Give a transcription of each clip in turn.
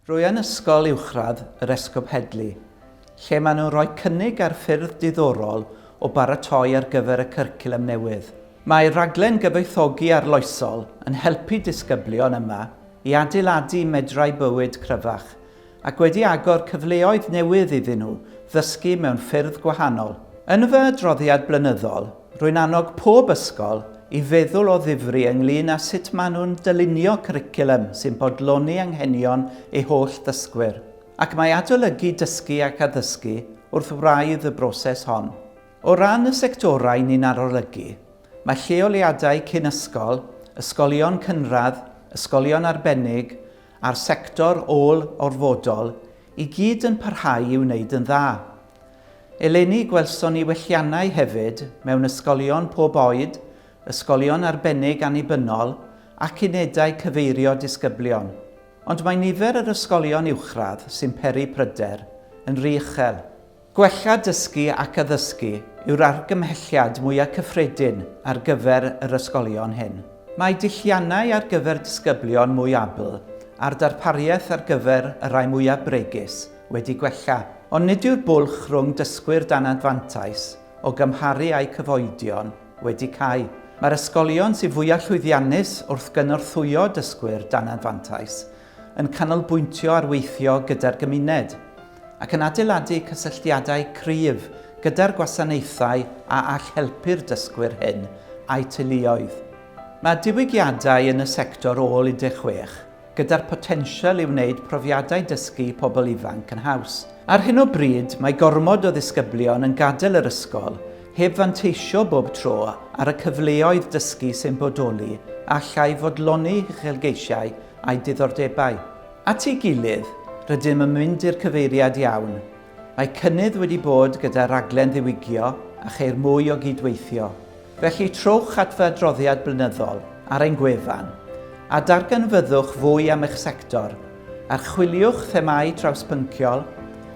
Rwy yn ysgol uwchradd yr Esgob Heddlu, lle maen nhw'n rhoi cynnig ar ffyrdd diddorol o baratoi ar gyfer y cyrculum newydd. Mae raglen gyfoethogi arloesol yn helpu disgyblion yma i adeiladu medrau bywyd cryfach ac wedi agor cyfleoedd newydd iddyn nhw ddysgu mewn ffyrdd gwahanol. Yn fy adroddiad blynyddol, rwy'n annog pob ysgol i feddwl o ddifri ynglyn â sut maen nhw'n dylunio cwricwlwm sy'n bodloni anghenion eu holl ddysgwyr, ac mae adolygu dysgu ac addysgu wrth wraidd y broses hon. O ran y sectorau ni'n arolygu, mae lleoliadau cyn ysgol, ysgolion cynradd, ysgolion arbennig a'r sector ôl orfodol i gyd yn parhau i wneud yn dda. Eleni gwelson ni welliannau hefyd mewn ysgolion pob oed, ysgolion arbennig annibynnol ac unedau cyfeirio disgyblion. Ond mae nifer yr ysgolion uwchradd sy'n peri pryder yn rhy uchel. Gwella dysgu ac addysgu yw'r argymhelliad mwyaf cyffredin ar gyfer yr ysgolion hyn. Mae dilliannau ar gyfer disgyblion mwy abl a'r darpariaeth ar gyfer y rai mwyaf bregus wedi gwella, ond nid yw'r bwlch rhwng dysgwyr dan adfantais o gymharu a'u cyfoedion wedi cau. Mae'r ysgolion sy'n fwyaf llwyddiannus wrth gynorthwyo dysgwyr dan adfantais yn canolbwyntio ar weithio gyda'r gymuned ac yn adeiladu cysylltiadau cryf gyda'r gwasanaethau a all helpu'r dysgwyr hyn a'u teuluoedd. Mae diwygiadau yn y sector ôl 16 gyda'r potensial i wneud profiadau dysgu pobl ifanc yn haws. Ar hyn o bryd, mae gormod o ddisgyblion yn gadael yr ysgol heb fanteisio bob tro ar y cyfleoedd dysgu sy'n bodoli a allai fodloni uchelgeisiau a'i diddordebau. At ei gilydd, rydym yn mynd i'r cyfeiriad iawn. Mae cynnydd wedi bod gyda raglen ddiwygio a cheir mwy o gydweithio. Felly trowch at fy adroddiad blynyddol ar ein gwefan a darganfyddwch fwy am eich sector, archwiliwch themau trawspynciol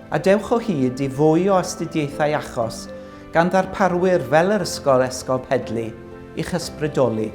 a dewch o hyd i fwy o astudiaethau achos gan ddarparwyr fel yr Ysgol Esgob Heddlu i'ch ysbrydoli.